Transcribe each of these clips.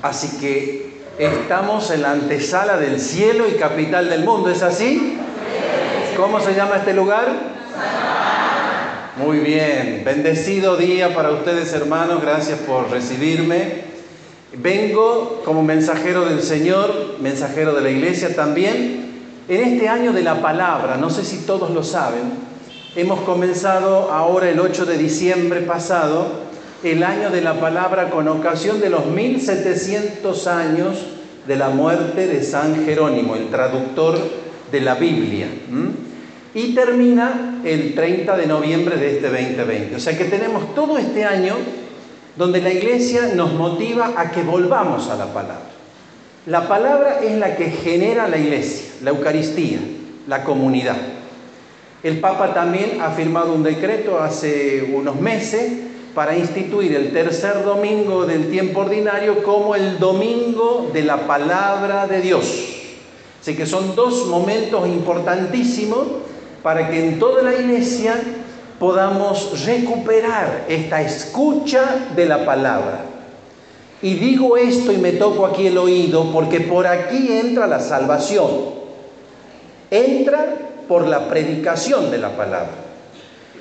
Así que estamos en la antesala del cielo y capital del mundo, ¿es así? ¿Cómo se llama este lugar? Muy bien, bendecido día para ustedes, hermanos, gracias por recibirme. Vengo como mensajero del Señor, mensajero de la iglesia también, en este año de la palabra. No sé si todos lo saben, hemos comenzado ahora el 8 de diciembre pasado, el año de la palabra con ocasión de los 1700 años de la muerte de San Jerónimo, el traductor de la Biblia. Y termina el 30 de noviembre de este 2020. O sea que tenemos todo este año donde la iglesia nos motiva a que volvamos a la palabra. La palabra es la que genera la iglesia, la Eucaristía, la comunidad. El Papa también ha firmado un decreto hace unos meses para instituir el tercer domingo del tiempo ordinario como el domingo de la palabra de Dios. Así que son dos momentos importantísimos para que en toda la iglesia podamos recuperar esta escucha de la palabra. Y digo esto y me toco aquí el oído porque por aquí entra la salvación. Entra por la predicación de la palabra.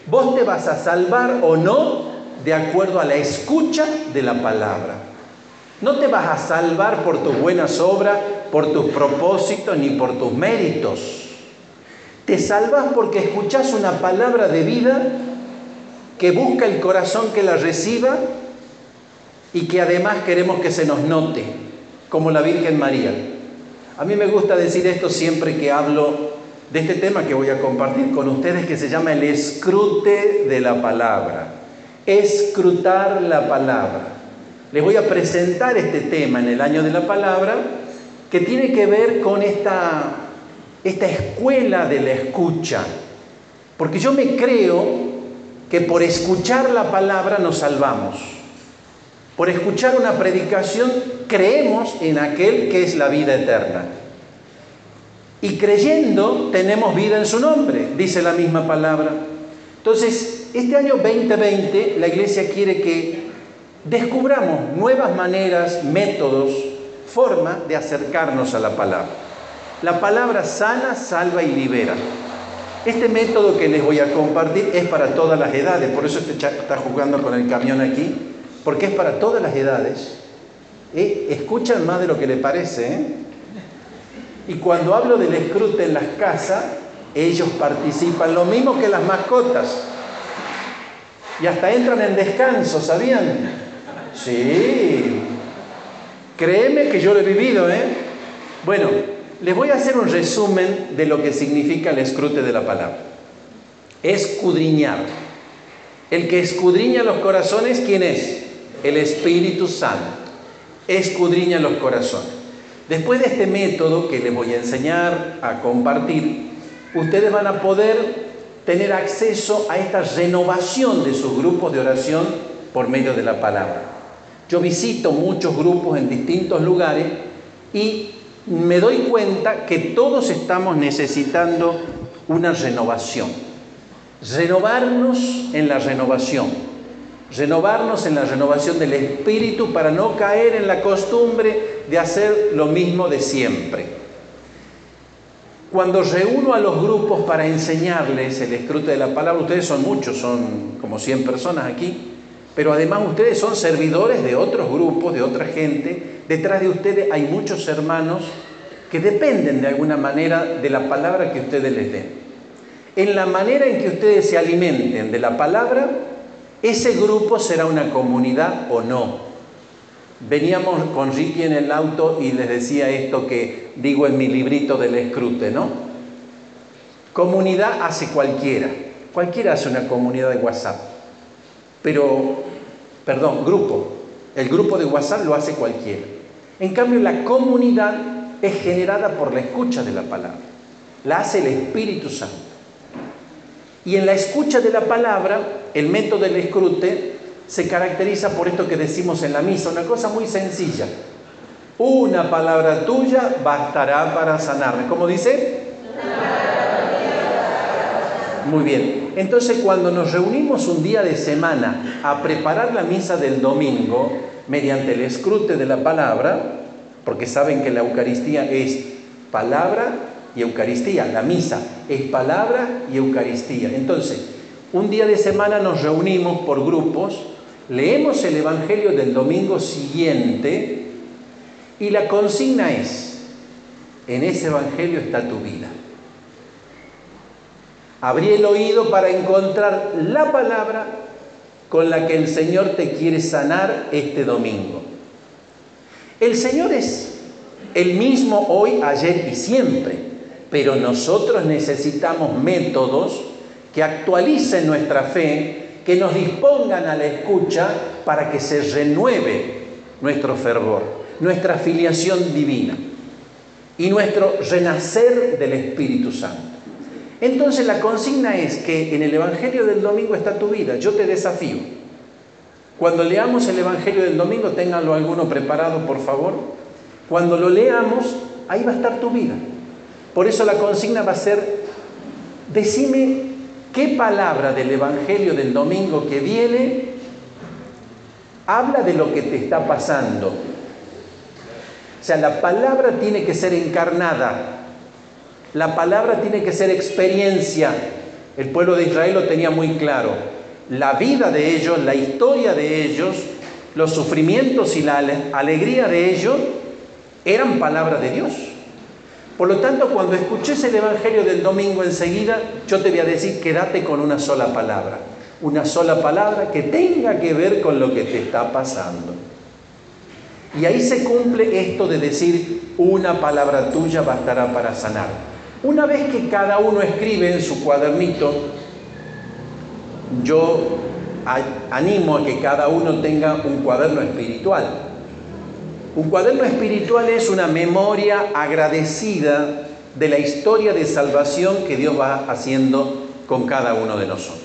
Vos te vas a salvar o no de acuerdo a la escucha de la palabra. No te vas a salvar por tus buenas obras, por tus propósitos ni por tus méritos. Te salvas porque escuchás una palabra de vida que busca el corazón que la reciba y que además queremos que se nos note, como la Virgen María. A mí me gusta decir esto siempre que hablo de este tema que voy a compartir con ustedes, que se llama el escrute de la palabra. Escrutar la palabra. Les voy a presentar este tema en el año de la palabra que tiene que ver con esta escuela de la escucha. Porque yo me creo que por escuchar la palabra nos salvamos. Por escuchar una predicación creemos en aquel que es la vida eterna. Y creyendo tenemos vida en su nombre, dice la misma palabra. Entonces, este año 2020 la iglesia quiere que descubramos nuevas maneras, métodos, formas de acercarnos a la palabra. La palabra sana, salva y libera. Este método que les voy a compartir es para todas las edades, por eso está jugando con el camión aquí, porque es para todas las edades. Escuchan más de lo que le parece, Y cuando hablo del escrute en las casas, ellos participan, lo mismo que las mascotas. Y hasta entran en descanso, ¿sabían? Sí. Créeme que yo lo he vivido, Bueno, les voy a hacer un resumen de lo que significa el escrute de la palabra. Escudriñar. El que escudriña los corazones, ¿quién es? El Espíritu Santo. Escudriña los corazones. Después de este método que les voy a enseñar a compartir, ustedes van a poder tener acceso a esta renovación de sus grupos de oración por medio de la palabra. Yo visito muchos grupos en distintos lugares y me doy cuenta que todos estamos necesitando una renovación. Renovarnos en la renovación. Renovarnos en la renovación del espíritu para no caer en la costumbre de hacer lo mismo de siempre. Cuando reúno a los grupos para enseñarles el escrute de la palabra, ustedes son muchos, son como 100 personas aquí, pero además ustedes son servidores de otros grupos, de otra gente. Detrás de ustedes hay muchos hermanos que dependen de alguna manera de la palabra que ustedes les den. En la manera en que ustedes se alimenten de la palabra, ese grupo será una comunidad o no. Veníamos con Ricky en el auto y les decía esto que digo en mi librito del escrute, ¿no? Comunidad hace cualquiera. Cualquiera hace una comunidad de WhatsApp. Grupo. El grupo de WhatsApp lo hace cualquiera. En cambio, la comunidad es generada por la escucha de la palabra. La hace el Espíritu Santo. Y en la escucha de la palabra, el método del escrute se caracteriza por esto que decimos en la misa, una cosa muy sencilla. Una palabra tuya bastará para sanarme. ¿Cómo dice? Muy bien. Entonces, cuando nos reunimos un día de semana a preparar la misa del domingo, mediante el escrute de la palabra, porque saben que la Eucaristía es palabra y Eucaristía. La misa es palabra y Eucaristía. Entonces, un día de semana nos reunimos por grupos, leemos el Evangelio del domingo siguiente y la consigna es: en ese Evangelio está tu vida. Abrí el oído para encontrar la palabra con la que el Señor te quiere sanar este domingo. El Señor es el mismo hoy, ayer y siempre, pero nosotros necesitamos métodos que actualicen nuestra fe, que nos dispongan a la escucha para que se renueve nuestro fervor, nuestra filiación divina y nuestro renacer del Espíritu Santo. Entonces la consigna es que en el Evangelio del domingo está tu vida. Yo te desafío. Cuando leamos el Evangelio del domingo, ténganlo alguno preparado, por favor. Cuando lo leamos, ahí va a estar tu vida. Por eso la consigna va a ser: decime qué palabra del Evangelio del domingo que viene habla de lo que te está pasando. O sea, la palabra tiene que ser encarnada. La palabra tiene que ser experiencia. El pueblo de Israel lo tenía muy claro. La vida de ellos, la historia de ellos, los sufrimientos y la alegría de ellos eran palabra de Dios. Por lo tanto, cuando escuches el Evangelio del domingo enseguida, yo te voy a decir: quédate con una sola palabra. Una sola palabra que tenga que ver con lo que te está pasando. Y ahí se cumple esto de decir: una palabra tuya bastará para sanar. Una vez que cada uno escribe en su cuadernito, yo animo a que cada uno tenga un cuaderno espiritual. Un cuaderno espiritual es una memoria agradecida de la historia de salvación que Dios va haciendo con cada uno de nosotros.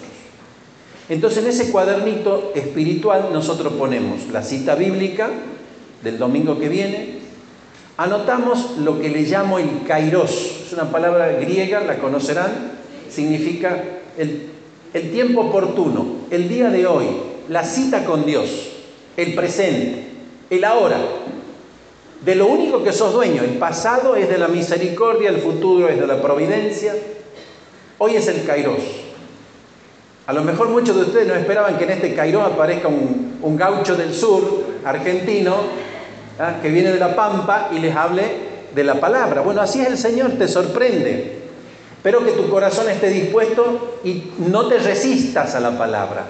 Entonces, en ese cuadernito espiritual nosotros ponemos la cita bíblica del domingo que viene. Anotamos lo que le llamo el kairos. Es una palabra griega, la conocerán. Significa el tiempo oportuno, el día de hoy, la cita con Dios, el presente, el ahora. De lo único que sos dueño. El pasado es de la misericordia, el futuro es de la providencia. Hoy es el kairos. A lo mejor muchos de ustedes no esperaban que en este kairos aparezca un gaucho del sur, argentino, que viene de la Pampa y les hable de la palabra. Bueno, así es el Señor, te sorprende. Espero que tu corazón esté dispuesto y no te resistas a la palabra.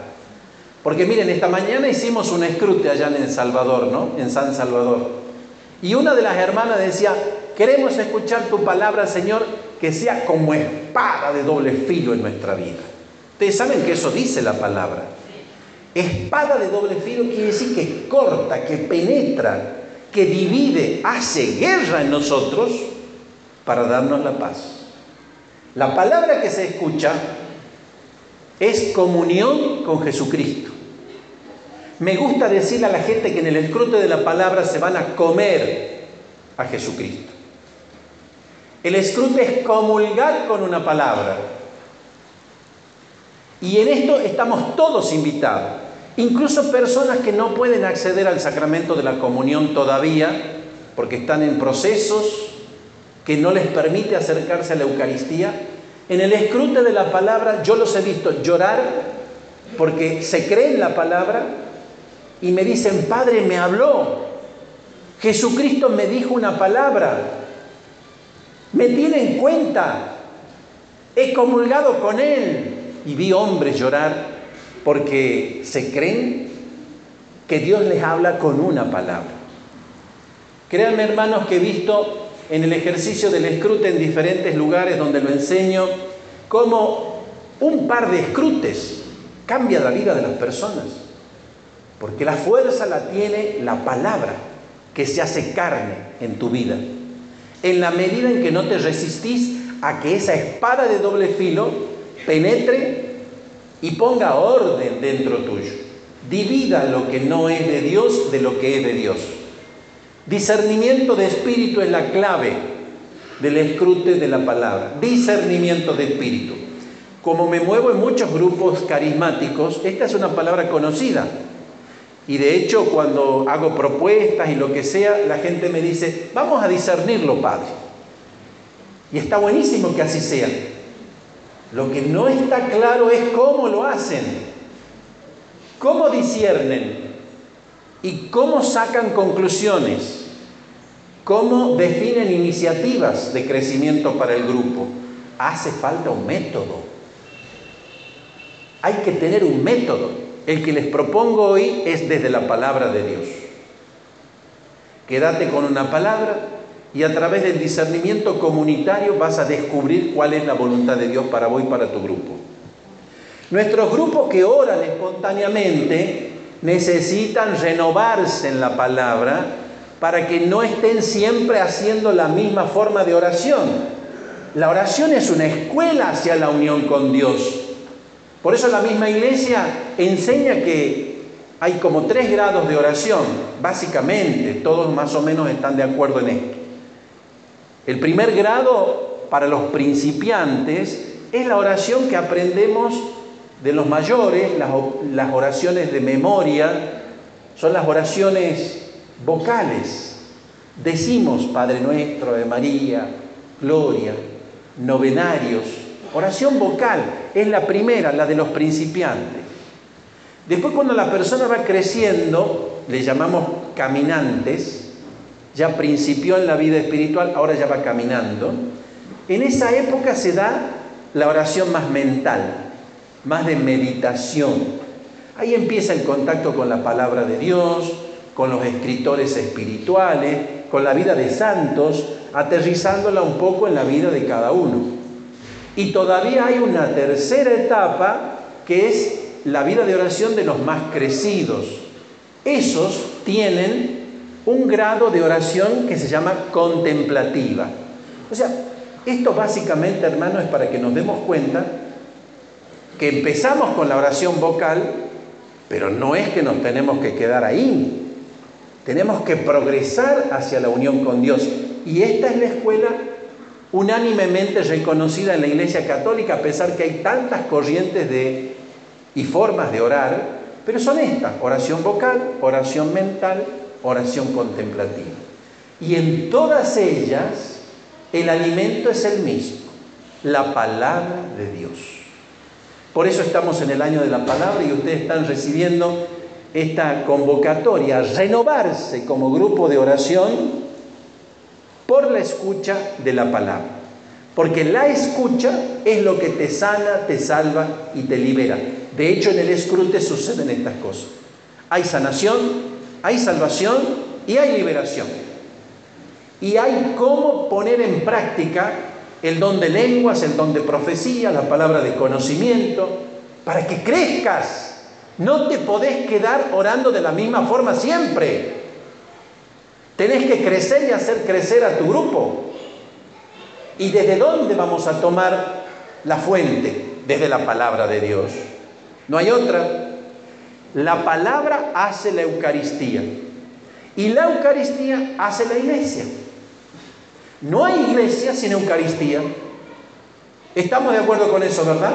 Porque miren, esta mañana hicimos un escrute allá en El Salvador, ¿no? En San Salvador. Y una de las hermanas decía: queremos escuchar tu palabra, Señor, que sea como espada de doble filo en nuestra vida. Ustedes saben que eso dice la palabra. Espada de doble filo quiere decir que corta, que penetra, que divide, hace guerra en nosotros para darnos la paz. La palabra que se escucha es comunión con Jesucristo. Me gusta decirle a la gente que en el escrute de la palabra se van a comer a Jesucristo. El escrute es comulgar con una palabra. Y en esto estamos todos invitados. Incluso personas que no pueden acceder al sacramento de la comunión todavía, porque están en procesos que no les permite acercarse a la Eucaristía. En el escrute de la palabra yo los he visto llorar porque se creen la palabra y me dicen: Padre, me habló. Jesucristo me dijo una palabra. Me tiene en cuenta. He comulgado con Él. Y vi hombres llorar porque se creen que Dios les habla con una palabra. Créanme, hermanos, que he visto en el ejercicio del escrute en diferentes lugares donde lo enseño, cómo un par de escrutes cambia la vida de las personas. Porque la fuerza la tiene la palabra que se hace carne en tu vida. En la medida en que no te resistís a que esa espada de doble filo penetre y ponga orden dentro tuyo. Divida lo que no es de Dios de lo que es de Dios. Discernimiento de espíritu es la clave del escrute de la palabra. Discernimiento de espíritu. Como me muevo en muchos grupos carismáticos, esta es una palabra conocida. Y de hecho, cuando hago propuestas y lo que sea, la gente me dice, vamos a discernirlo, padre. Y está buenísimo que así sea. Lo que no está claro es cómo lo hacen, cómo disciernen y cómo sacan conclusiones, cómo definen iniciativas de crecimiento para el grupo. Hace falta un método. Hay que tener un método. El que les propongo hoy es desde la palabra de Dios. Quédate con una palabra y a través del discernimiento comunitario vas a descubrir cuál es la voluntad de Dios para vos y para tu grupo. Nuestros grupos que oran espontáneamente necesitan renovarse en la palabra para que no estén siempre haciendo la misma forma de oración. La oración es una escuela hacia la unión con Dios. Por eso la misma iglesia enseña que hay como 3 grados de oración, básicamente, todos más o menos están de acuerdo en esto. El primer grado para los principiantes es la oración que aprendemos de los mayores, las oraciones de memoria, son las oraciones vocales. Decimos Padre Nuestro, Ave María, Gloria, novenarios. Oración vocal es la primera, la de los principiantes. Después, cuando la persona va creciendo, le llamamos caminantes, ya principió en la vida espiritual, ahora ya va caminando. En esa época se da la oración más mental, más de meditación. Ahí empieza el contacto con la palabra de Dios, con los escritores espirituales, con la vida de santos, aterrizándola un poco en la vida de cada uno. Y todavía hay una tercera etapa que es la vida de oración de los más crecidos. Esos tienen un grado de oración que se llama contemplativa. O sea, esto básicamente, hermano, es para que nos demos cuenta que empezamos con la oración vocal, pero no es que nos tenemos que quedar ahí. Tenemos que progresar hacia la unión con Dios. Y esta es la escuela unánimemente reconocida en la Iglesia Católica, a pesar que hay tantas corrientes y formas de orar, pero son estas: oración vocal, oración mental, oración contemplativa. Y en todas ellas el alimento es el mismo, la palabra de Dios. Por eso estamos en el año de la palabra y ustedes están recibiendo esta convocatoria a renovarse como grupo de oración por la escucha de la palabra. Porque la escucha es lo que te sana, te salva y te libera. De hecho, en el escrute suceden estas cosas. Hay sanación, hay salvación y hay liberación. Y hay cómo poner en práctica el don de lenguas, el don de profecía, la palabra de conocimiento, para que crezcas. No te podés quedar orando de la misma forma siempre. Tenés que crecer y hacer crecer a tu grupo. ¿Y desde dónde vamos a tomar la fuente? Desde la palabra de Dios. No hay otra. La palabra hace la Eucaristía. Y la Eucaristía hace la iglesia. No hay iglesia sin Eucaristía. ¿Estamos de acuerdo con eso, verdad?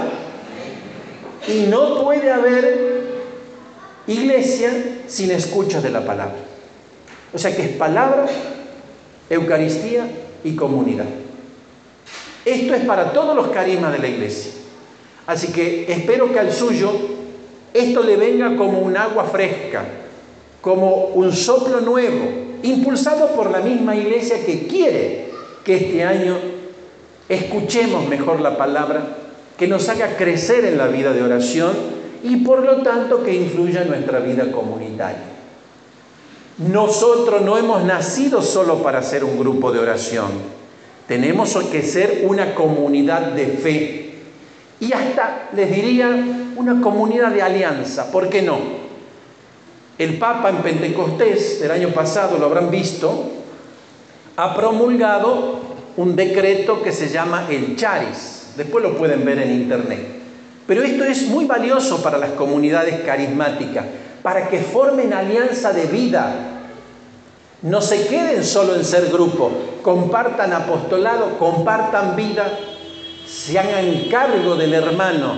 Y no puede haber iglesia sin escucha de la palabra. O sea que es palabra, Eucaristía y comunidad. Esto es para todos los carismas de la iglesia. Así que espero que al suyo esto le venga como un agua fresca, como un soplo nuevo, impulsado por la misma iglesia que quiere que este año escuchemos mejor la palabra, que nos haga crecer en la vida de oración y por lo tanto que influya en nuestra vida comunitaria. Nosotros no hemos nacido solo para ser un grupo de oración. Tenemos que ser una comunidad de fe. Y hasta, les diría, una comunidad de alianza. ¿Por qué no? El Papa en Pentecostés del año pasado, lo habrán visto, ha promulgado un decreto que se llama el Charis. Después lo pueden ver en internet. Pero esto es muy valioso para las comunidades carismáticas, para que formen alianza de vida. No se queden solo en ser grupo, compartan apostolado, compartan vida, se hagan cargo del hermano.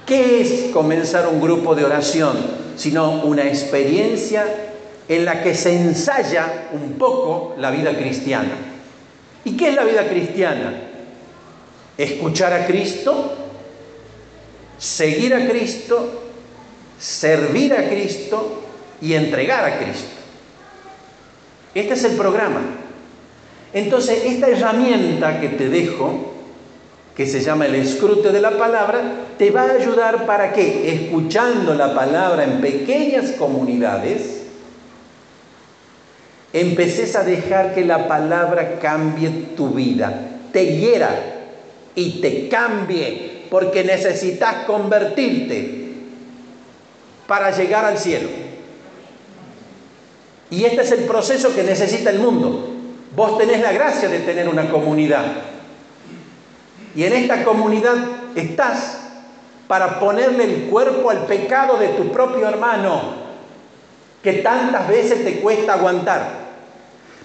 ¿Qué es comenzar un grupo de oración? sino una experiencia en la que se ensaya un poco la vida cristiana. ¿Y qué es la vida cristiana? Escuchar a Cristo, seguir a Cristo, servir a Cristo y entregar a Cristo. Este es el programa. Entonces, esta herramienta que te dejo, que se llama el escrute de la palabra, te va a ayudar para que, escuchando la palabra en pequeñas comunidades, empeces a dejar que la palabra cambie tu vida, te hiera y te cambie, porque necesitas convertirte para llegar al cielo. Y este es el proceso que necesita el mundo. Vos tenés la gracia de tener una comunidad. Y en esta comunidad estás para ponerle el cuerpo al pecado de tu propio hermano, que tantas veces te cuesta aguantar.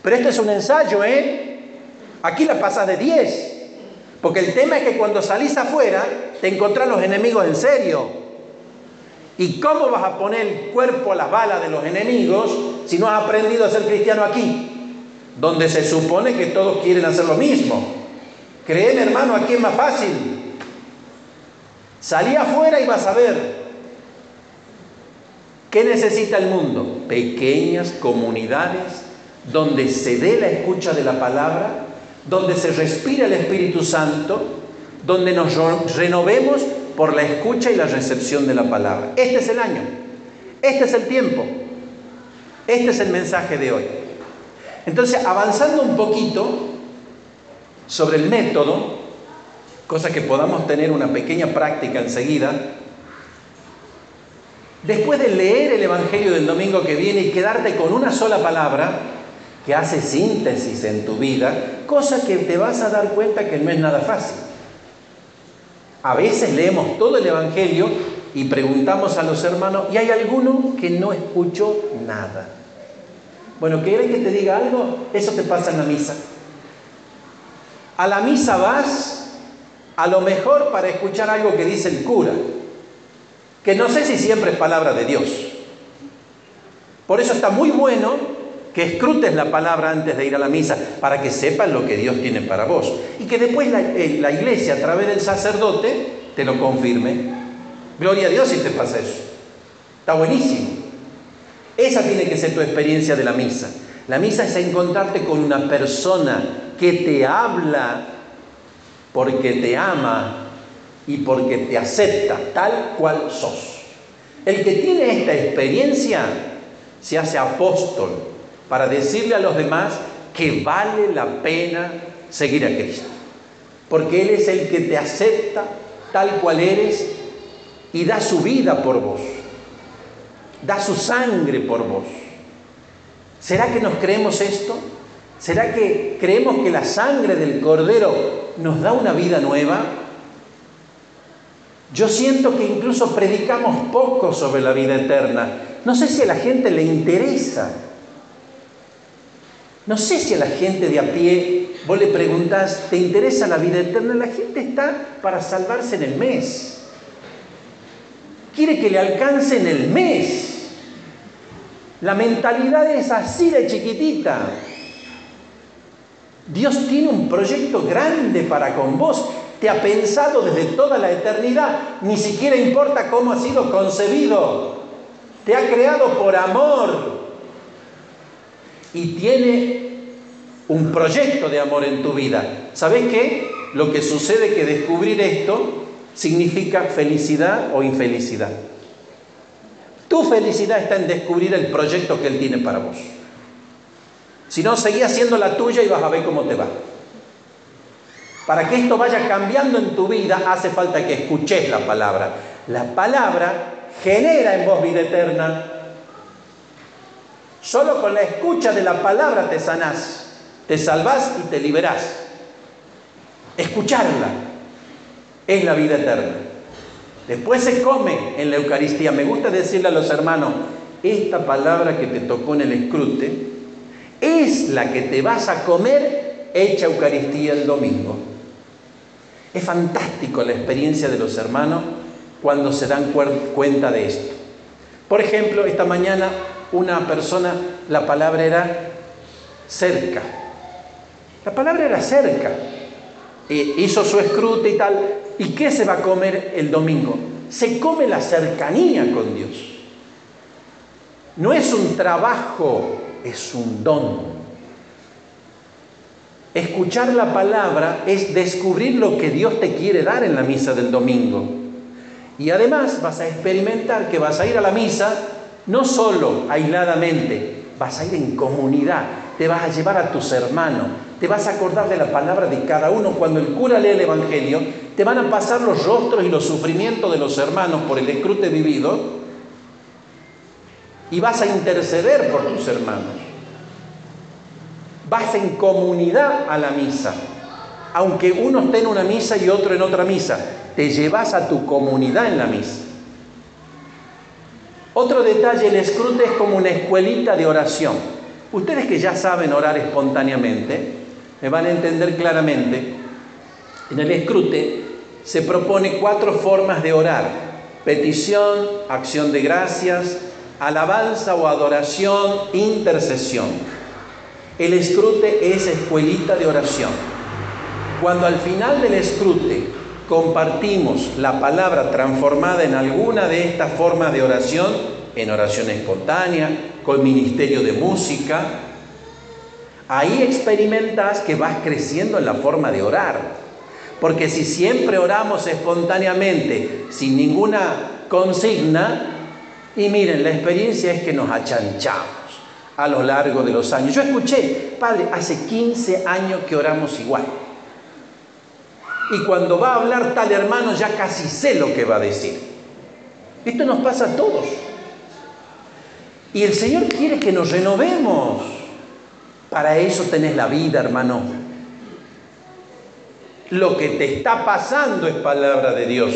Pero esto es un ensayo, Aquí la pasas de 10. Porque el tema es que cuando salís afuera, te encontrás los enemigos en serio. ¿Y cómo vas a poner el cuerpo a las balas de los enemigos si no has aprendido a ser cristiano aquí? Donde se supone que todos quieren hacer lo mismo. Créeme, hermano, aquí es más fácil. Salí afuera y vas a ver. ¿Qué necesita el mundo? Pequeñas comunidades donde se dé la escucha de la palabra, donde se respira el Espíritu Santo, donde nos renovemos por la escucha y la recepción de la palabra. Este es el año, este es el tiempo, este es el mensaje de hoy. Entonces, avanzando un poquito sobre el método, cosa que podamos tener una pequeña práctica enseguida, después de leer el Evangelio del domingo que viene y quedarte con una sola palabra que hace síntesis en tu vida, cosa que te vas a dar cuenta que no es nada fácil. A veces leemos todo el Evangelio y preguntamos a los hermanos, ¿y hay alguno que no escuchó nada? Bueno, ¿quieres que te diga algo? Eso te pasa en la misa. A la misa vas, a lo mejor para escuchar algo que dice el cura, que no sé si siempre es palabra de Dios. Por eso está muy bueno que escrutes la palabra antes de ir a la misa, para que sepas lo que Dios tiene para vos. Y que después la iglesia, a través del sacerdote, te lo confirme. Gloria a Dios si te pasa eso. Está buenísimo. Esa tiene que ser tu experiencia de la misa. La misa es encontrarte con una persona que te habla porque te ama y porque te acepta tal cual sos. El que tiene esta experiencia se hace apóstol para decirle a los demás que vale la pena seguir a Cristo. Porque Él es el que te acepta tal cual eres y da su vida por vos. Da su sangre por vos. ¿Será que nos creemos esto? ¿Será que creemos que la sangre del Cordero nos da una vida nueva? Yo siento que incluso predicamos poco sobre la vida eterna. No sé si a la gente le interesa. No sé si a la gente de a pie, vos le preguntás, ¿te interesa la vida eterna? La gente está para salvarse en el mes. Quiere que le alcance en el mes. La mentalidad es así de chiquitita. Dios tiene un proyecto grande para con vos. Te ha pensado desde toda la eternidad. Ni siquiera importa cómo ha sido concebido. Te ha creado por amor. Y tiene un proyecto de amor en tu vida. ¿Sabes qué? Lo que sucede es que descubrir esto significa felicidad o infelicidad. Tu felicidad está en descubrir el proyecto que Él tiene para vos. Si no, seguí haciendo la tuya y vas a ver cómo te va. Para que esto vaya cambiando en tu vida, hace falta que escuches la palabra. La palabra genera en vos vida eterna. Solo con la escucha de la palabra te sanás, te salvás y te liberás. Escucharla es la vida eterna. Después se come en la Eucaristía. Me gusta decirle a los hermanos, esta palabra que te tocó en el escrute es la que te vas a comer hecha Eucaristía el domingo. Es fantástico la experiencia de los hermanos cuando se dan cuenta de esto. Por ejemplo, esta mañana una persona, la palabra era cerca. La palabra era cerca. Hizo su escrute y tal. ¿Y qué se va a comer el domingo? Se come la cercanía con Dios. No es un trabajo, es un don. Escuchar la palabra es descubrir lo que Dios te quiere dar en la misa del domingo. Y además vas a experimentar que vas a ir a la misa no solo aisladamente, vas a ir en comunidad, te vas a llevar a tus hermanos, te vas a acordar de la palabra de cada uno. Cuando el cura lee el Evangelio, te van a pasar los rostros y los sufrimientos de los hermanos por el escrute vivido y vas a interceder por tus hermanos. Vas en comunidad a la misa, aunque uno esté en una misa y otro en otra misa, te llevas a tu comunidad en la misa. Otro detalle, el escrute es como una escuelita de oración. Ustedes que ya saben orar espontáneamente, me van a entender claramente. En el escrute se propone 4 formas de orar: petición, acción de gracias, alabanza o adoración, intercesión. El escrute es escuelita de oración. Cuando al final del escrute compartimos la palabra transformada en alguna de estas formas de oración, en oración espontánea, con ministerio de música, ahí experimentas que vas creciendo en la forma de orar. Porque si siempre oramos espontáneamente, sin ninguna consigna, y miren, la experiencia es que nos achanchamos a lo largo de los años. Yo escuché, padre, hace 15 años que oramos igual. Y cuando va a hablar tal hermano ya casi sé lo que va a decir. Esto nos pasa a todos. Y el Señor quiere que nos renovemos. Para eso tenés la vida, hermano. Lo que te está pasando es palabra de Dios.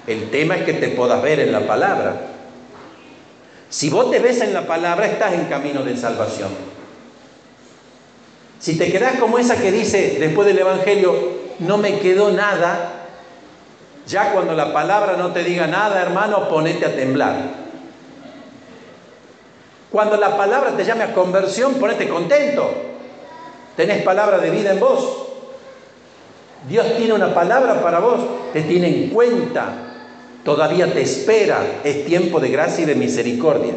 El tema es que te puedas ver en la palabra. Si vos te ves en la palabra, estás en camino de salvación. Si te quedás como esa que dice después del Evangelio, no me quedó nada, ya cuando la palabra no te diga nada, hermano, ponete a temblar. Cuando la palabra te llame a conversión, ponete contento. Tenés palabra de vida en vos. Dios tiene una palabra para vos, te tiene en cuenta, todavía te espera, es tiempo de gracia y de misericordia.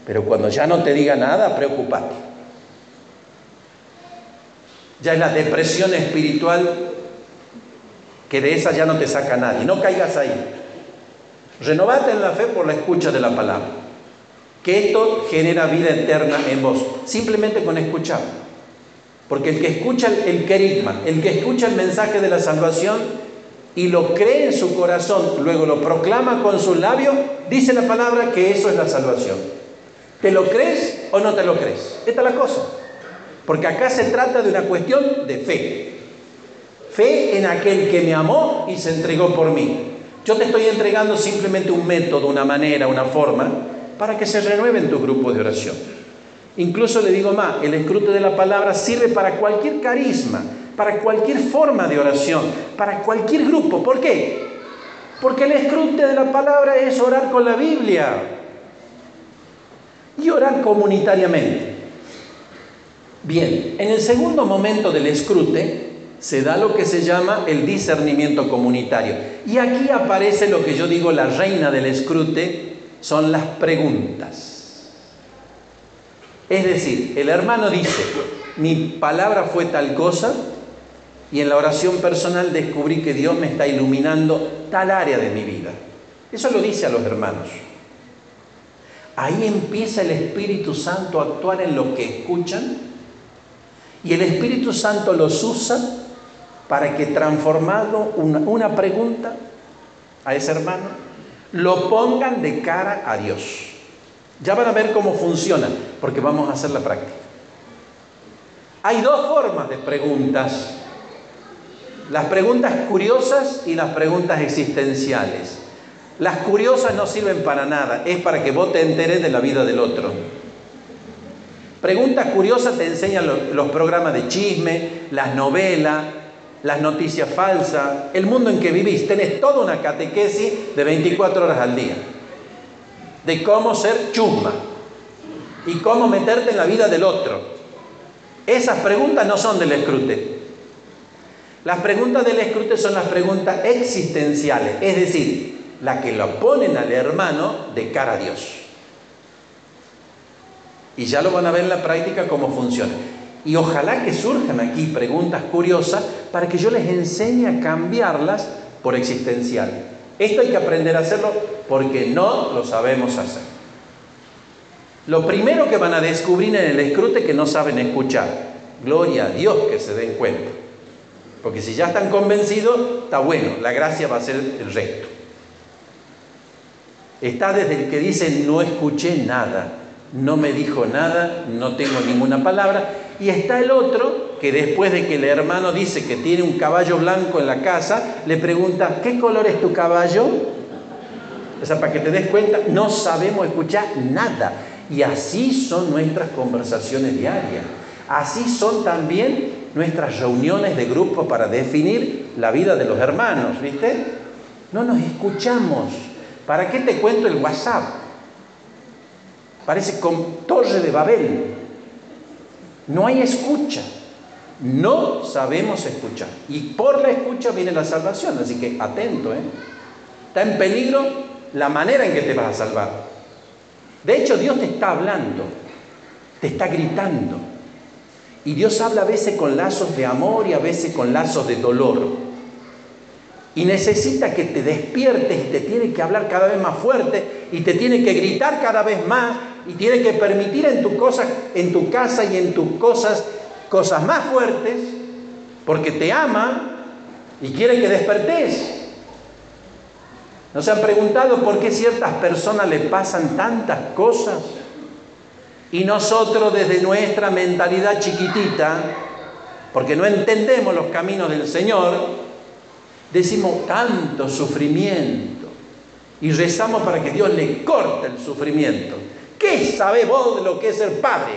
Pero cuando ya no te diga nada, preocupate. Ya es la depresión espiritual, que de esa ya no te saca nadie. No caigas ahí. Renovate en la fe por la escucha de la palabra. Que esto genera vida eterna en vos, simplemente con escuchar. Porque el que escucha el querigma, el que escucha el mensaje de la salvación y lo cree en su corazón, luego lo proclama con sus labios, dice la palabra que eso es la salvación. ¿Te lo crees o no te lo crees? Esta es la cosa. Porque acá se trata de una cuestión de fe. Fe en aquel que me amó y se entregó por mí. Yo te estoy entregando simplemente un método, una manera, una forma, para que se renueven tus grupos de oración. Incluso le digo más, el escrute de la palabra sirve para cualquier carisma, para cualquier forma de oración, para cualquier grupo. ¿Por qué? Porque el escrute de la palabra es orar con la Biblia y orar comunitariamente. Bien, en el segundo momento del escrute se da lo que se llama el discernimiento comunitario. Y aquí aparece lo que yo digo, la reina del escrute, son las preguntas. Es decir, el hermano dice, mi palabra fue tal cosa, y en la oración personal descubrí que Dios me está iluminando tal área de mi vida. Eso lo dice a los hermanos. Ahí empieza el Espíritu Santo a actuar en lo que escuchan, y el Espíritu Santo los usa para que, transformado una pregunta a ese hermano, lo pongan de cara a Dios. Ya van a ver cómo funciona, porque vamos a hacer la práctica. Hay 2 formas de preguntas: las preguntas curiosas y las preguntas existenciales. Las curiosas no sirven para nada, es para que vos te enteres de la vida del otro. Preguntas curiosas te enseñan los programas de chisme, las novelas, las noticias falsas, el mundo en que vivís. Tenés toda una catequesis de 24 horas al día. de cómo ser chusma y cómo meterte en la vida del otro. Esas preguntas no son del escrute. Las preguntas del escrute son las preguntas existenciales, es decir, las que lo ponen al hermano de cara a Dios. Y ya lo van a ver en la práctica cómo funciona. Y ojalá que surjan aquí preguntas curiosas para que yo les enseñe a cambiarlas por existenciales. Esto hay que aprender a hacerlo porque no lo sabemos hacer. Lo primero que van a descubrir en el escrute es que no saben escuchar. Gloria a Dios que se den cuenta. Porque si ya están convencidos, está bueno, la gracia va a ser el resto. Está desde el que dice no escuché nada, no me dijo nada, no tengo ninguna palabra. Y está el otro que después de que el hermano dice que tiene un caballo blanco en la casa, le pregunta, ¿qué color es tu caballo? O sea, para que te des cuenta, no sabemos escuchar nada. Y así son nuestras conversaciones diarias. Así son también nuestras reuniones de grupo para definir la vida de los hermanos, ¿viste? No nos escuchamos. ¿Para qué te cuento el WhatsApp? Parece con Torre de Babel. No hay escucha. No sabemos escuchar. Y por la escucha viene la salvación. Así que atento, ¿eh? Está en peligro la manera en que te vas a salvar. De hecho, Dios te está hablando. Te está gritando. Y Dios habla a veces con lazos de amor y a veces con lazos de dolor. Y necesita que te despiertes y te tiene que hablar cada vez más fuerte y te tiene que gritar cada vez más y tiene que permitir en tu casa y en tus cosas más fuertes porque te ama y quiere que despertes. ¿No se han preguntado por qué ciertas personas le pasan tantas cosas? Y nosotros desde nuestra mentalidad chiquitita, porque no entendemos los caminos del Señor, decimos tanto sufrimiento y rezamos para que Dios le corte el sufrimiento. ¿Qué sabés vos de lo que es ser padre?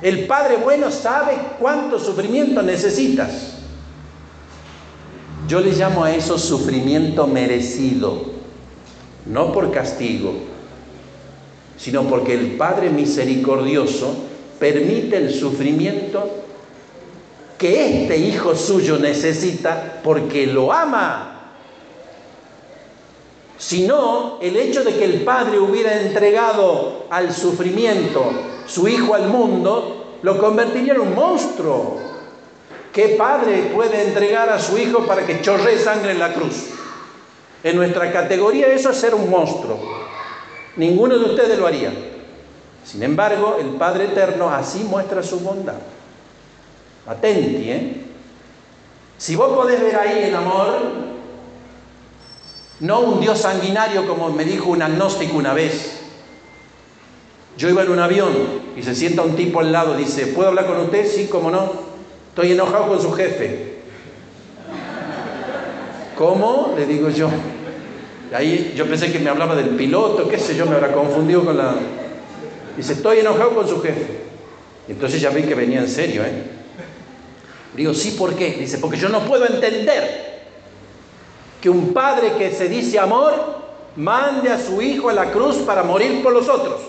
El padre bueno sabe cuánto sufrimiento necesitas. Yo le llamo a eso sufrimiento merecido, no por castigo, sino porque el Padre misericordioso permite el sufrimiento que este hijo suyo necesita porque lo ama. Si no, el hecho de que el Padre hubiera entregado al sufrimiento su hijo al mundo, lo convertiría en un monstruo. ¿Qué padre puede entregar a su hijo para que chorree sangre en la cruz? En nuestra categoría eso es ser un monstruo. Ninguno de ustedes lo haría. Sin embargo, el Padre Eterno así muestra su bondad. Atenti, ¿eh? Si vos podés ver ahí el amor, no un Dios sanguinario como me dijo un agnóstico una vez. Yo iba en un avión y se sienta un tipo al lado, dice, ¿puedo hablar con usted? Sí, cómo no. Estoy enojado con su jefe. ¿Cómo? Le digo yo. Ahí yo pensé que me hablaba del piloto, qué sé yo, me habrá confundido con la... Dice, estoy enojado con su jefe. Y entonces ya vi que venía en serio, ¿eh? Digo, sí, ¿por qué? Dice, porque yo no puedo entender que un padre que se dice amor mande a su hijo a la cruz para morir por los otros.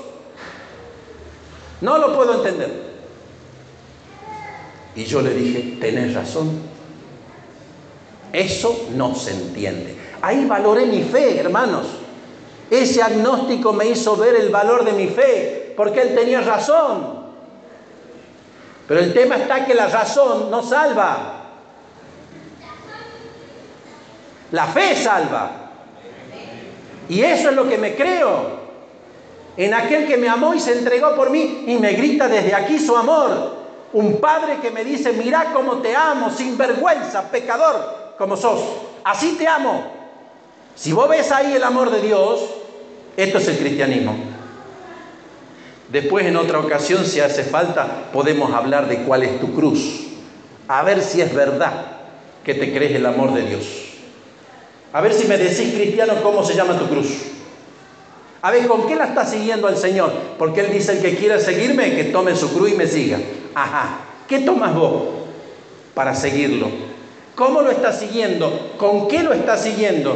No lo puedo entender. Y yo le dije, tenés razón. Eso no se entiende. Ahí valoré mi fe, hermanos. Ese agnóstico me hizo ver el valor de mi fe, porque él tenía razón. Pero el tema está que la razón no salva. La fe salva. Y eso es lo que me creo. En aquel que me amó y se entregó por mí y me grita desde aquí su amor. Un padre que me dice, mirá cómo te amo, sin vergüenza, pecador como sos. Así te amo. Si vos ves ahí el amor de Dios, esto es el cristianismo. Después, en otra ocasión, si hace falta, podemos hablar de cuál es tu cruz. A ver si es verdad que te crees el amor de Dios. A ver si me decís, cristiano, cómo se llama tu cruz. A ver, ¿con qué la estás siguiendo al Señor? Porque Él dice, el que quiera seguirme, que tome su cruz y me siga. Ajá, ¿qué tomas vos para seguirlo? ¿Cómo lo estás siguiendo? ¿Con qué lo estás siguiendo?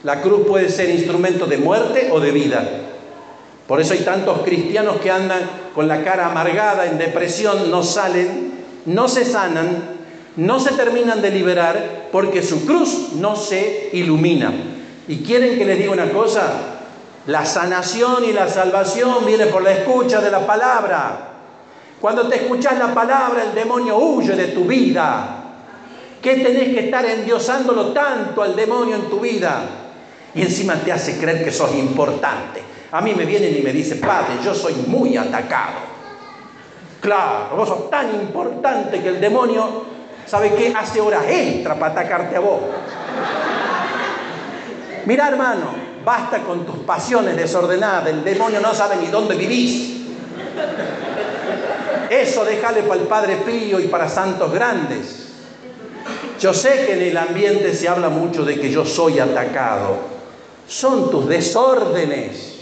La cruz puede ser instrumento de muerte o de vida. Por eso hay tantos cristianos que andan con la cara amargada, en depresión, no salen, no se sanan, no se terminan de liberar porque su cruz no se ilumina. ¿Y quieren que les diga una cosa? La sanación y la salvación viene por la escucha de la palabra. Cuando te escuchas la palabra, el demonio huye de tu vida. ¿Qué tenés que estar endiosándolo tanto al demonio en tu vida? Y encima te hace creer que sos importante. A mí me vienen y me dicen, padre, yo soy muy atacado. Claro, vos sos tan importante que el demonio, ¿sabe qué? Hace horas extra para atacarte a vos. Mirá, hermano, basta con tus pasiones desordenadas. El demonio no sabe ni dónde vivís. Eso déjale para el Padre Pío y para santos grandes. Yo sé que en el ambiente se habla mucho de que yo soy atacado. Son tus desórdenes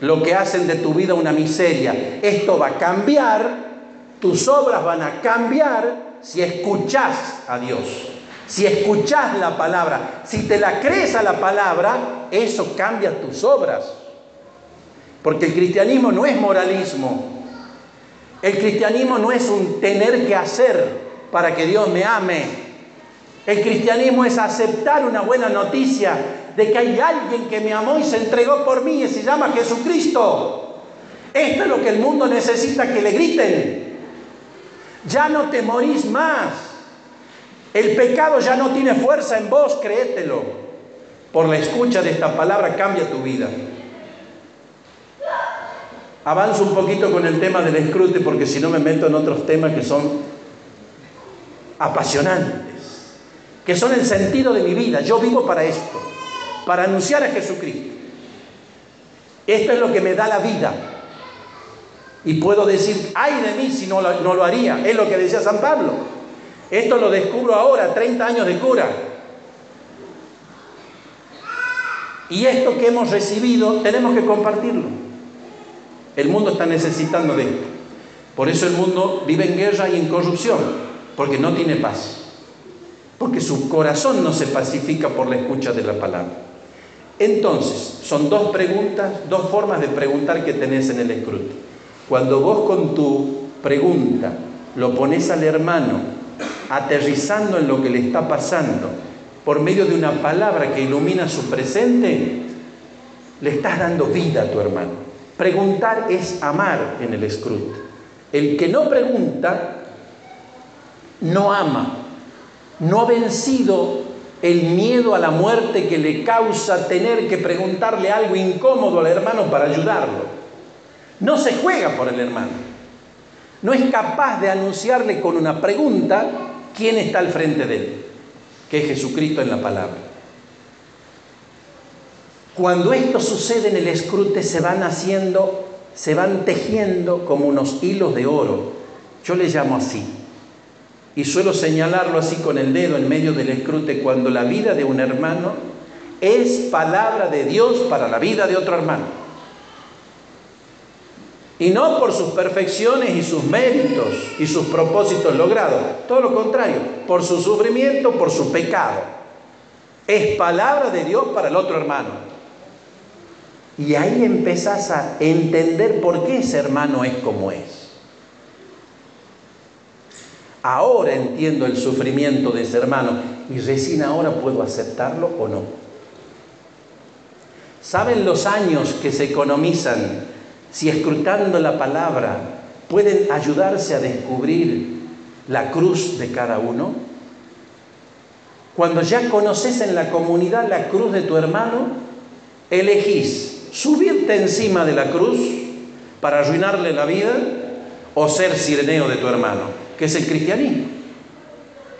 lo que hacen de tu vida una miseria. Esto va a cambiar, tus obras van a cambiar si escuchás a Dios, si escuchás la palabra, si te la crees a la palabra, eso cambia tus obras. Porque el cristianismo no es moralismo. El cristianismo no es un tener que hacer para que Dios me ame. El cristianismo es aceptar una buena noticia de que hay alguien que me amó y se entregó por mí y se llama Jesucristo. Esto es lo que el mundo necesita que le griten. Ya no te morís más. El pecado ya no tiene fuerza en vos, créetelo. Por la escucha de esta palabra cambia tu vida. Avanzo un poquito con el tema del escrute porque si no me meto en otros temas que son apasionantes, que son el sentido de mi vida. Yo vivo para esto, para anunciar a Jesucristo. Esto es lo que me da la vida. Y puedo decir, ay de mí si no lo haría. Es lo que decía San Pablo. Esto lo descubro ahora, 30 años de cura. Y esto que hemos recibido tenemos que compartirlo. El mundo está necesitando de esto. Por eso el mundo vive en guerra y en corrupción, porque no tiene paz. Porque su corazón no se pacifica por la escucha de la palabra. Entonces, son dos preguntas, dos formas de preguntar que tenés en el escruto. Cuando vos con tu pregunta lo pones al hermano, aterrizando en lo que le está pasando, por medio de una palabra que ilumina su presente, le estás dando vida a tu hermano. Preguntar es amar en el escruto. El que no pregunta, no ama. No ha vencido el miedo a la muerte que le causa tener que preguntarle algo incómodo al hermano para ayudarlo. No se juega por el hermano. No es capaz de anunciarle con una pregunta quién está al frente de él, que es Jesucristo en la palabra. Cuando esto sucede en el escrute se van tejiendo como unos hilos de oro. Yo le llamo así. Y suelo señalarlo así con el dedo en medio del escrute cuando la vida de un hermano es palabra de Dios para la vida de otro hermano. Y no por sus perfecciones y sus méritos y sus propósitos logrados. Todo lo contrario, por su sufrimiento, por su pecado. Es palabra de Dios para el otro hermano. Y ahí empezás a entender por qué ese hermano es como es. Ahora entiendo el sufrimiento de ese hermano y recién ahora puedo aceptarlo o no. ¿Saben los años que se economizan si escrutando la palabra pueden ayudarse a descubrir la cruz de cada uno? Cuando ya conoces en la comunidad la cruz de tu hermano, elegís subirte encima de la cruz para arruinarle la vida o ser sireneo de tu hermano, que es el cristianismo.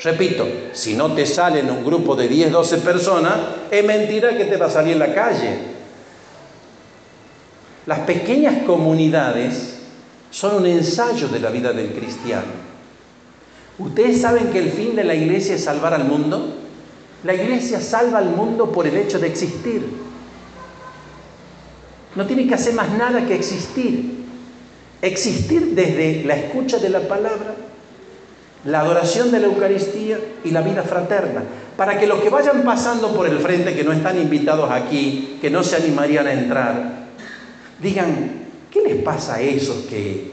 Repito, si no te sale en un grupo de 10, 12 personas, es mentira que te va a salir en la calle. Las pequeñas comunidades son un ensayo de la vida del cristiano. ¿Ustedes saben que el fin de la iglesia es salvar al mundo? La iglesia salva al mundo por el hecho de existir. No tiene que hacer más nada que existir. Existir desde la escucha de la palabra. la adoración de la Eucaristía y la vida fraterna, para que los que vayan pasando por el frente, que no están invitados aquí, que no se animarían a entrar, digan, ¿qué les pasa a esos que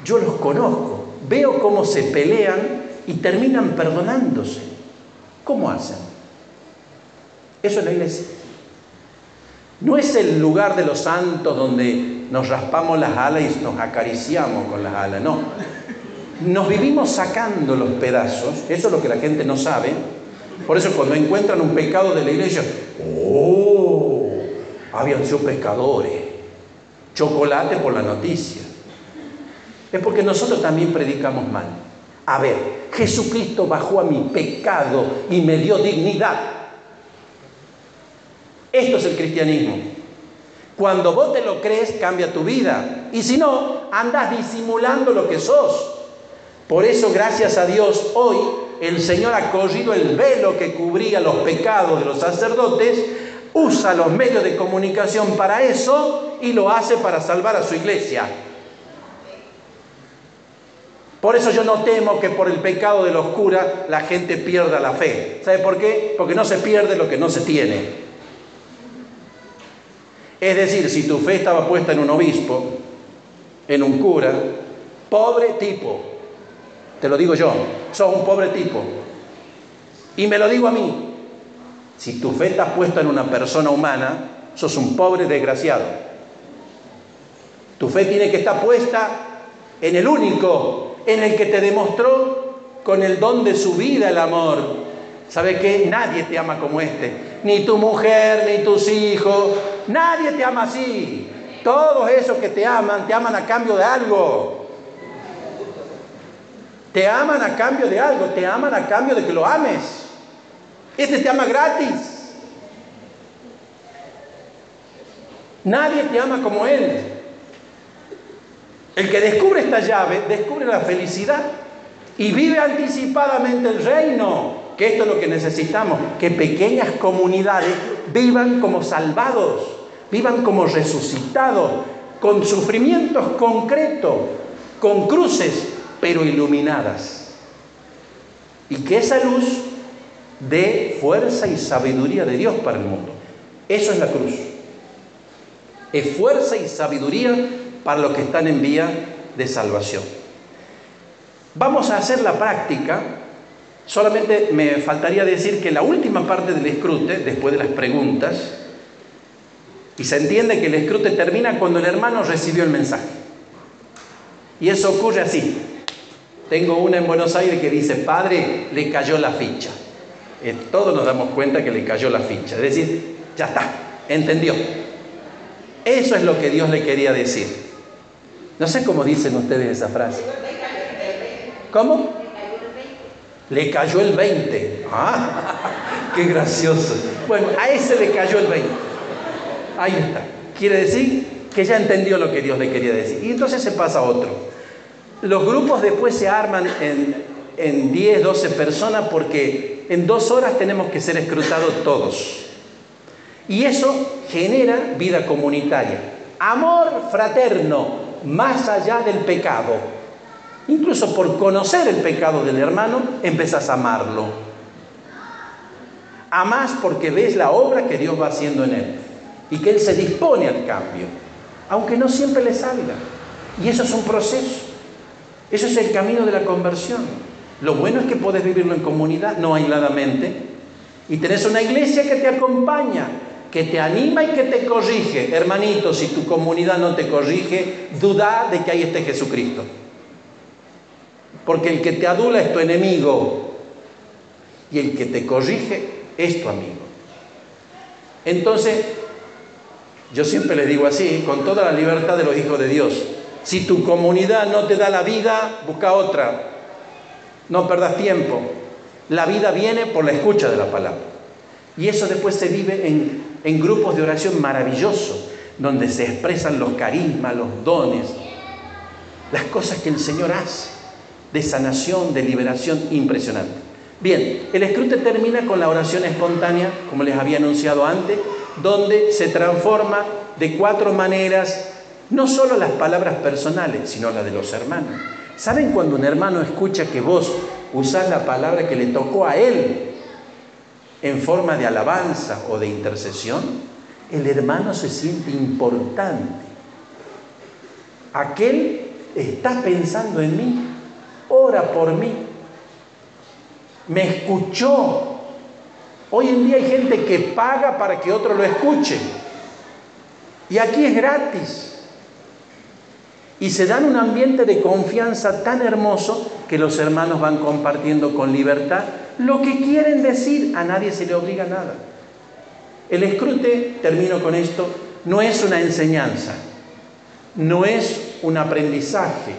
yo los conozco? Veo cómo se pelean y terminan perdonándose. ¿Cómo hacen? Eso es la iglesia. No es el lugar de los santos donde nos raspamos las alas y nos acariciamos con las alas, no. Nos vivimos sacando los pedazos, eso es lo que la gente no sabe. Por eso cuando encuentran un pecado de la iglesia, ¡oh! Habían sido pecadores. Chocolate por la noticia. Es porque nosotros también predicamos mal. A ver, Jesucristo bajó a mi pecado y me dio dignidad. Esto es el cristianismo. Cuando vos te lo crees, cambia tu vida. Y si no, andas disimulando lo que sos. Por eso, gracias a Dios, hoy el Señor ha corrido el velo que cubría los pecados de los sacerdotes, usa los medios de comunicación para eso y lo hace para salvar a su iglesia. Por eso yo no temo que por el pecado de los curas la gente pierda la fe. ¿Sabe por qué? Porque no se pierde lo que no se tiene. Es decir, si tu fe estaba puesta en un obispo, en un cura, pobre tipo, te lo digo yo, sos un pobre tipo. Y me lo digo a mí, si tu fe está puesta en una persona humana, sos un pobre desgraciado. Tu fe tiene que estar puesta en el único, en el que te demostró con el don de su vida el amor. ¿Sabe qué? Nadie te ama como este. Ni tu mujer, ni tus hijos. Nadie te ama así. Todos esos que te aman a cambio de algo. Te aman a cambio de algo. Te aman a cambio de que lo ames. Este te ama gratis. Nadie te ama como él. El que descubre esta llave, descubre la felicidad y vive anticipadamente el reino, que esto es lo que necesitamos, que pequeñas comunidades vivan como salvados, vivan como resucitados, con sufrimientos concretos, con cruces, pero iluminadas. Y que esa luz dé fuerza y sabiduría de Dios para el mundo. Eso es la cruz. Es fuerza y sabiduría para los que están en vía de salvación. Vamos a hacer la práctica. Solamente me faltaría decir que la última parte del escrute, después de las preguntas, y se entiende que el escrute termina cuando el hermano recibió el mensaje. Y eso ocurre así. Tengo una en Buenos Aires que dice, padre, le cayó la ficha. Todos nos damos cuenta que le cayó la ficha. Es decir, ya está, entendió. Eso es lo que Dios le quería decir. No sé cómo dicen ustedes esa frase. ¿Cómo? Le cayó el 20. ¡Ah! ¡Qué gracioso! Bueno, a ese le cayó el 20. Ahí está. Quiere decir que ya entendió lo que Dios le quería decir. Y entonces se pasa a otro. Los grupos después se arman en 10, 12 personas porque en 2 horas tenemos que ser escrutados todos. Y eso genera vida comunitaria. Amor fraterno, más allá del pecado. Incluso por conocer el pecado del hermano, empezás a amarlo. Amás porque ves la obra que Dios va haciendo en él. Y que él se dispone al cambio. Aunque no siempre le salga. Y eso es un proceso. Eso es el camino de la conversión. Lo bueno es que podés vivirlo en comunidad, no aisladamente. Y tenés una iglesia que te acompaña, que te anima y que te corrige. Hermanito, si tu comunidad no te corrige, duda de que ahí esté Jesucristo. Porque el que te adula es tu enemigo y el que te corrige es tu amigo. Entonces, yo siempre les digo así, con toda la libertad de los hijos de Dios, si tu comunidad no te da la vida, busca otra. No perdas tiempo. La vida viene por la escucha de la palabra. Y eso después se vive en grupos de oración maravillosos, donde se expresan los carismas, los dones, las cosas que el Señor hace, de sanación, de liberación, impresionante. Bien, el escrute termina con la oración espontánea, como les había anunciado antes, donde se transforma de 4 maneras, no solo las palabras personales, sino las de los hermanos. ¿Saben cuando un hermano escucha que vos usás la palabra que le tocó a él en forma de alabanza o de intercesión? El hermano se siente importante. Aquel está pensando en mí, ora por mí, me escuchó. Hoy en día hay gente que paga para que otro lo escuche. Y aquí es gratis. Y se dan un ambiente de confianza tan hermoso que los hermanos van compartiendo con libertad lo que quieren decir. A nadie se le obliga nada. El escrute, termino con esto, no es una enseñanza, no es un aprendizaje.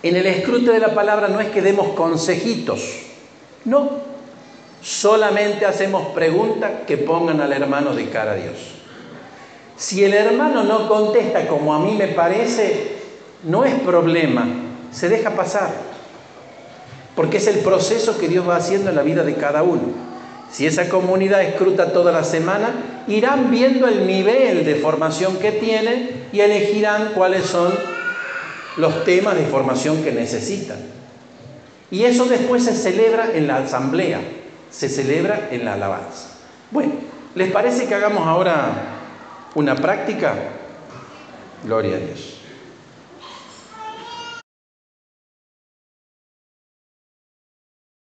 En el escrute de la palabra no es que demos consejitos, no. Solamente hacemos preguntas que pongan al hermano de cara a Dios. Si el hermano no contesta como a mí me parece, no es problema, se deja pasar. Porque es el proceso que Dios va haciendo en la vida de cada uno. Si esa comunidad escruta toda la semana, irán viendo el nivel de formación que tienen y elegirán cuáles son los temas de formación que necesitan. Y eso después se celebra en la asamblea, se celebra en la alabanza. Bueno, ¿les parece que hagamos ahora una práctica? Gloria a Dios.